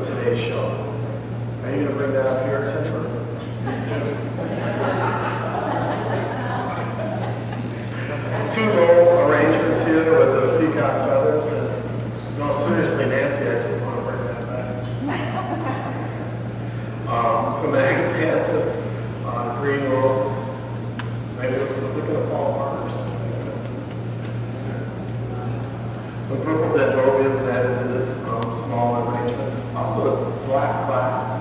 of today's show. Are you going to bring that up here, Timber? Two little arrangements here with the peacock feathers. And, no, seriously, Nancy, I just want to bring that back. Some agapanthus, green roses. Maybe it was looking at fall markers. Some purple dendrobiums added to this small arrangement. Also the black glass,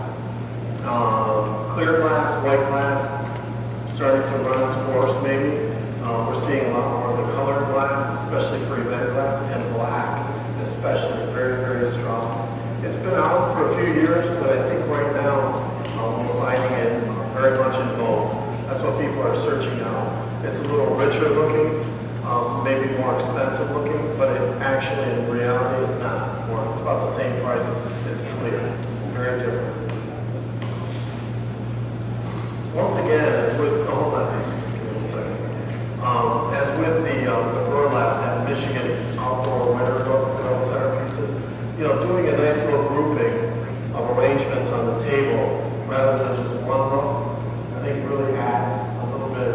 clear glass, white glass, starting to run its course maybe. We're seeing a lot more of the colored glass, especially for event glass, and black, especially very, very strong. It's been out for a few years, but I think right now we're finding it very much in vogue. That's what people are searching out. It's a little richer looking, maybe more expensive looking, but it actually in reality is not. It's about the same price. It's clear, very different. Once again, as with as with the burlap at Michigan outdoor winter centerpieces, doing a nice little grouping of arrangements on the table rather than just one look, I think really adds a little bit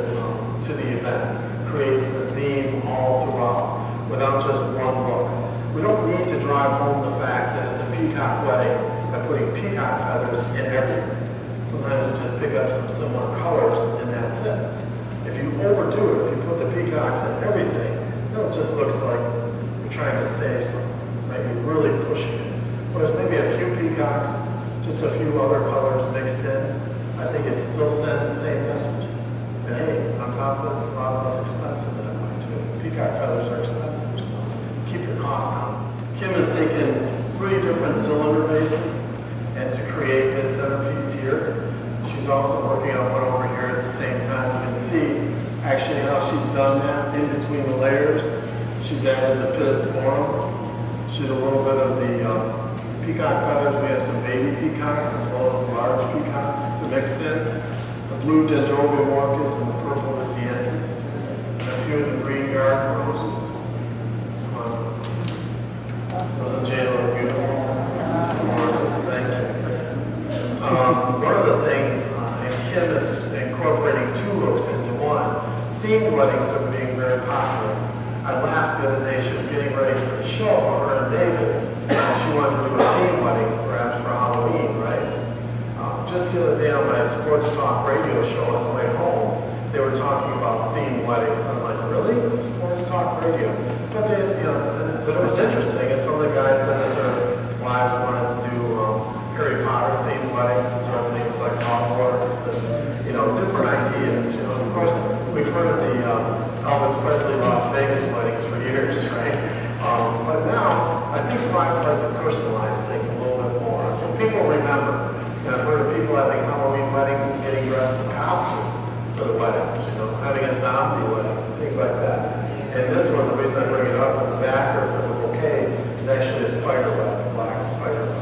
to the event, creates the theme all throughout without just one look. We don't need to drive home the fact that it's a peacock wedding by putting peacock feathers in everything. Sometimes we just pick up some similar colors and that's it. If you overdo it, if you put the peacocks in everything, it just looks like you're trying to say something, right? You're really pushing it. Whereas maybe a few peacocks, just a few other colors mixed in, I think it still sends the same message. And hey, on top of it, it's a lot less expensive that way too. Peacock feathers are expensive, so keep your costs down. Kim has taken 3 different cylinder bases and to create this centerpiece here. She's also working on one over here at the same time. You can see actually how she's done that in between the layers. She's added the pittosporum. She did a little bit of the peacock feathers. We have some baby peacocks as well as large peacocks to mix in. The blue dendrobium orchids and the purple zinnias. And a few of the green garden roses. Doesn't Jane look beautiful? Thank you. One of the things, and Kim is incorporating 2 looks into one. Themed weddings are being very popular. I laughed the other day, she was getting ready for the show, her and David, and she wanted to do a theme wedding, perhaps for Halloween, right? Just the other day on my sports talk radio show on the way home, they were talking about themed weddings. I'm like, really? Sports talk radio? But they, but it was interesting, and some of the guys said that their wives wanted to do Harry Potter themed weddings, or things like Hogwarts, and different ideas. Of course, we've heard of the Elvis Presley Las Vegas weddings for years, right? But now, I think wives like to personalize things a little bit more, so people remember. I've heard of people having Halloween weddings and getting dressed in costume for the weddings, having a zombie wedding, things like that. And this one, the reason I bring it up, the backer for the bouquet is actually a spider web, a black spider web.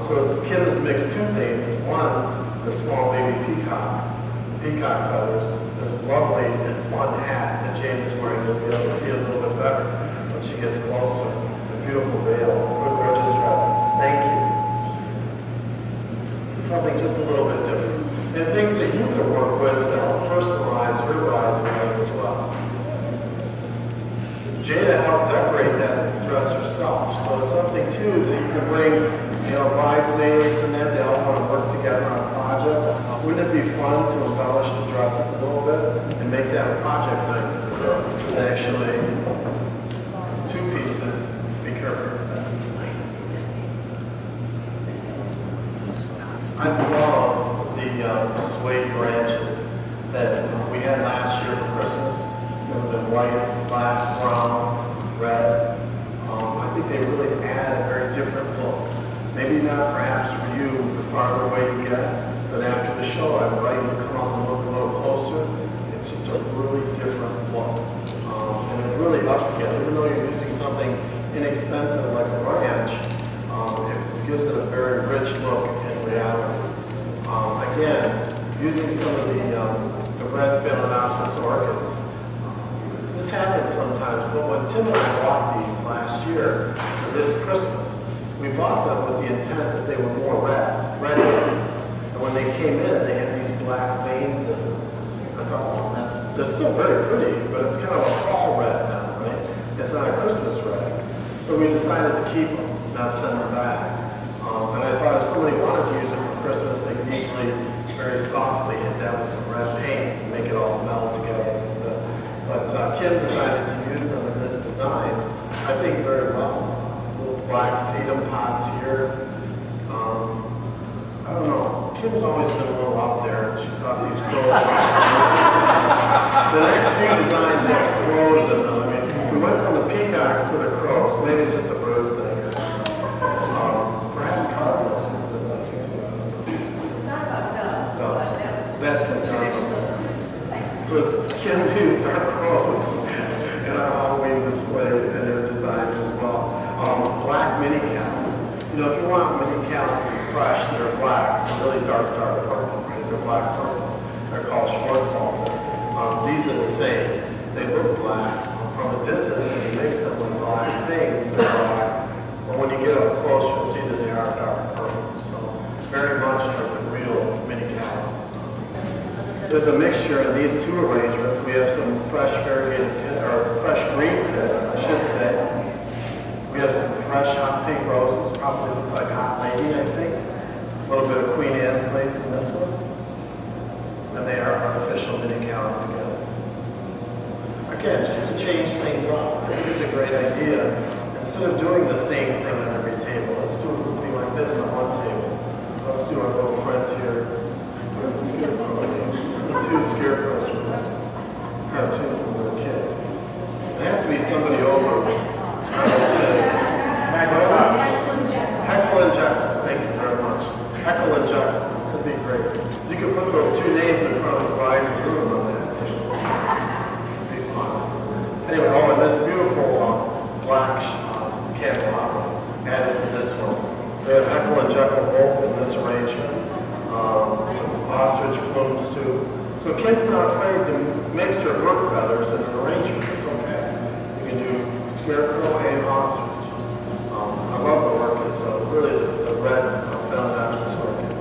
So Kim has mixed 2 things. One, the small baby peacock feathers, this lovely and fun hat that Jane is wearing. You'll be able to see it a little bit better when she gets closer. The beautiful veil, gorgeous dress. Thank you. This is something just a little bit different. And things that you can work with to help personalize your bride's wedding as well. Jada helped decorate that dress herself, so it's something too that you can bring, bridesmaids and that they all want to work together on projects. Wouldn't it be fun to embellish the dresses a little bit and make that a project night? This is actually 2 pieces. Be careful. I love the suede branches that we had last year for Christmas. The white, black, brown, red. I think they really add a very different look. Maybe not perhaps for you the farther away you get, but after the show I invite you to come up and look a little closer. It's just a really different look. And it really upscale. Even though you're using something inexpensive like a branch, it gives it a very rich look in reality. Again, using some of the red Phalaenopsis orchids. This happens sometimes, but when Tim and I bought these last year for this Christmas, We bought them with the intent that they were more red. And when they came in, they had these black veins in them. I thought, well, they're still very pretty, but it's kind of a fall red now, right? It's not a Christmas red. So we decided to keep them, not send them back. And I thought if somebody wanted to use it for Christmas, they could easily, very softly hit that with some red paint and make it all meld together. But Kim decided to use them in this design, I think very well. Little black sedum pots here. I don't know. Kim's always been a little out there. She thought these crows. The next few designs have crows in them. I mean, we went from the peacocks to the crows. Maybe it's just a bird thing. Perhaps cardinals is the best. Not about doves, No, but that's just that's the traditional too. So Kim used our crows in our Halloween display and their designs as well. Black mini calendars. You know, if you want mini calendars that are fresh, they're black. They're really dark purple, right? They're black purple. They're called Schwarzwald. These are the same. They look black. From a distance, when you mix them with black things, they're black. But when you get up close, you'll see that they are dark purple. So very much like a real mini calendar. There's a mixture in these two arrangements. We have some fresh variegated, or fresh green pit, I should say. We have some fresh hot pink roses. Probably looks like Hot Lady, I think. A little bit of Queen Anne's lace in this one. And they are artificial mini calendars together. Again, just to change things up. I think it's a great idea. Instead of doing the same thing on every table, let's do something like this on one table. Let's do our little friend here. Where's the scarecrow? The two scarecrows from that cartoon from little kids. It has to be somebody over. I would say. Heckle and Jekyll. Thank you very much. Heckle and Jekyll. Could be great. You could put those two names in front of the bride and groom on that too. It'd be fun. Anyway, and this beautiful black candelabra added to this one. We have Heckle and Jekyll both in this arrangement. Some ostrich plumes too. So Kim's not afraid to mix her brook feathers in an arrangement. It's okay. You can do scarecrow and ostrich. I love the work. It's really the red phalaenopsis orchid.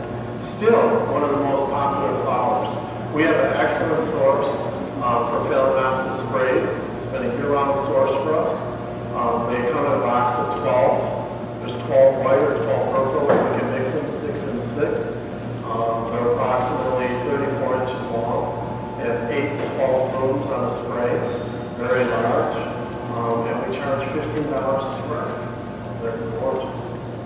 Still one of the most popular flowers. We have an excellent source for phalaenopsis sprays. It's been a year-round source for us. They come in a box of 12. There's 12 white or 12 purple. We can mix them 6 and 6. They're approximately 34 inches long. They have 8 to 12 blooms on a spray. Very large. And we charge $15 a spray. They're gorgeous.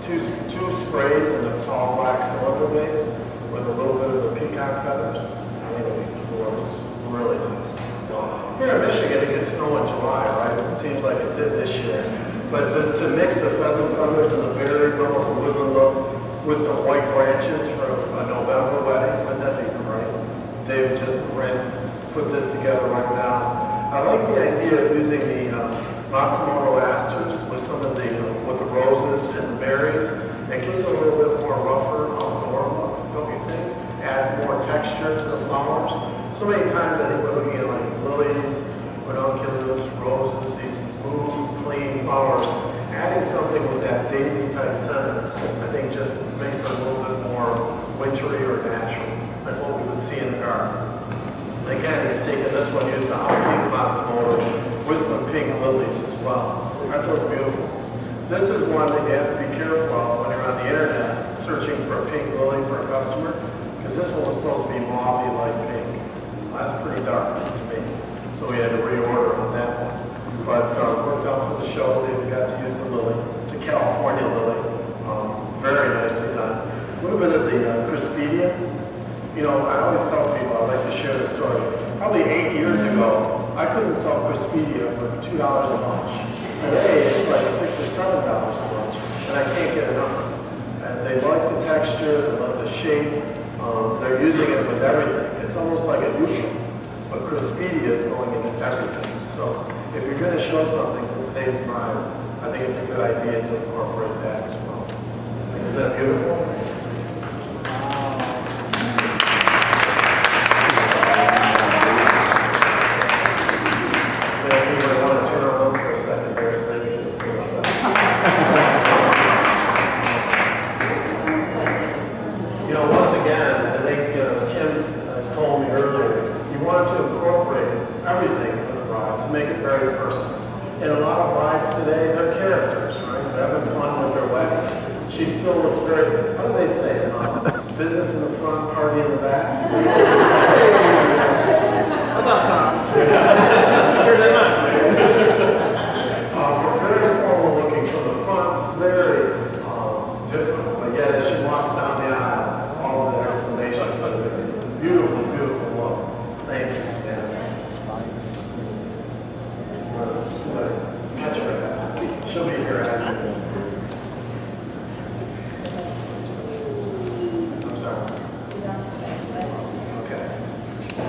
Two sprays in a tall black cylinder base with a little bit of the peacock feathers. I think it'll be gorgeous. Really nice. Here in Michigan, it gets snow in July, right? It seems like it did this year. But to mix the pheasant feathers and the berries, almost a woodland look, with some white branches for a November wedding, wouldn't that be great? David just put this together right now. I like the idea of using the Matsumoto asters with some of the with the roses and the berries. It gives it a little bit more rougher outdoor look, don't you think? Adds more texture to the flowers. So many times I think we're looking at like lilies, ranunculus, roses, these smooth, clean flowers. Adding something with that daisy type center, I think just makes it a little bit more wintry or natural, like what we would see in the garden. And again, he's taken this one, used the hot pink Matsumoto with some pink lilies as well. Aren't those beautiful? This is one that you have to be careful of when you're on the internet searching for a pink lily for a customer, because this one was supposed to be mauvey light pink. That's pretty dark to me, so we had to reorder on that one. But worked out for the show. They got to use the lily. It's a California lily. Very nicely done. A little bit of the Crispidia. You know, I always tell people, I like to share the story. Probably 8 years ago, I couldn't sell Crispidia for $2 a bunch. Today, it's like $6 or $7 a bunch, and I can't get enough of it. And they like the texture, they like the shape. They're using it with everything. It's almost like a neutral, but Crispidia is going into everything. So if you're going to show something to today's bride, I think it's a good idea to incorporate that as well. Is that beautiful? to make it very personal. And a lot of brides today, they're characters, right? They're having fun with their wedding. She still looks very, what do they say? Business in the front, party in the back. About time. Sure they're not. We're very formal looking from the front, very different. But yet as she walks down the aisle, all of the explanations of it. Beautiful, beautiful look. Thank you, Stan. Catch her. She'll be here after. I'm sorry. Okay.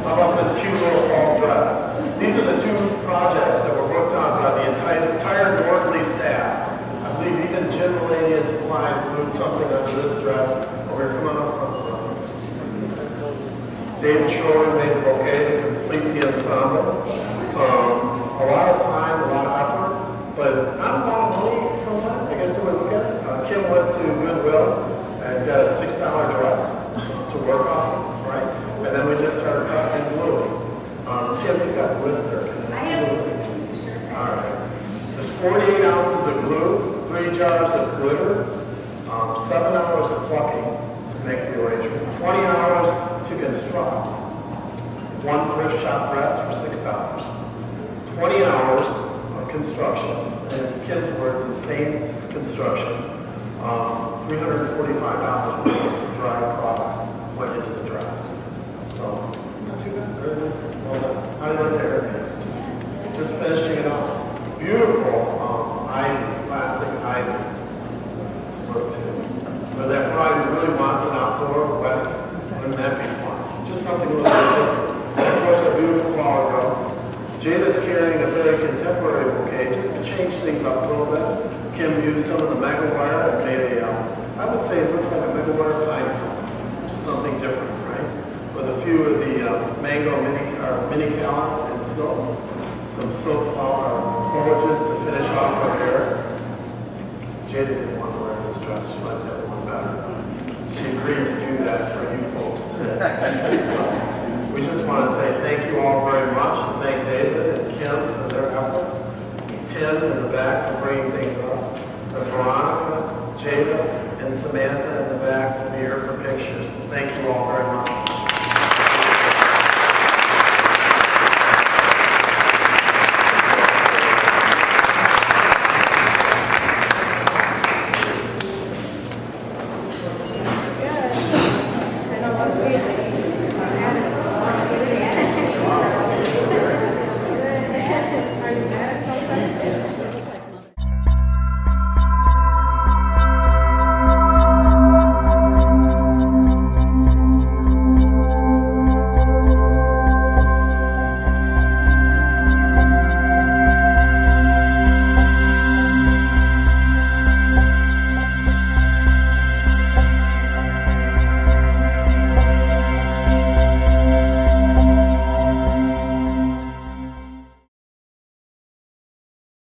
How about this cute little fall dress? These are the two projects that were worked on by the entire Nordlie staff. I believe even Jim Mulaney and supplies moved something under this dress. We're coming up from David Shore made the bouquet to complete the ensemble. A lot of time, a lot of effort, but not a lot of money sometimes, I guess, do we look at it? Kim went to Goodwill and got a $6 dress to work off, right? And then we just started cutting and gluing. Kim, you got the list there. Can I see have the list? this, sure. All right. There's 48 ounces of glue, 3 jars of glitter, 7 hours of plucking to make the arrangement, 20 hours to construct, 1 thrift shop dress for $6. 20 hours of construction, and Kim's words, insane construction, $345 worth of dry product went into the dress. So, not too bad, very nice. Well done. How do you like the hair fixed? Just finishing it off. Beautiful ivy, plastic ivy work too. But that bride really wants an outdoor wedding. Wouldn't that be fun? Just something a little bit different. And of course, a beautiful flower girl. Jada's carrying a very contemporary bouquet just to change things up a little bit. Kim used some of the mega wire and made a, I would say it looks like a mega wire pine cone. Just something different, right? With a few of the mango mini callus and silk. Some silk flower foliages to finish off her hair. Jada didn't want to wear this dress. She liked that one better. She agreed to do that for you folks today. So, we just want to say thank you all very much and thank David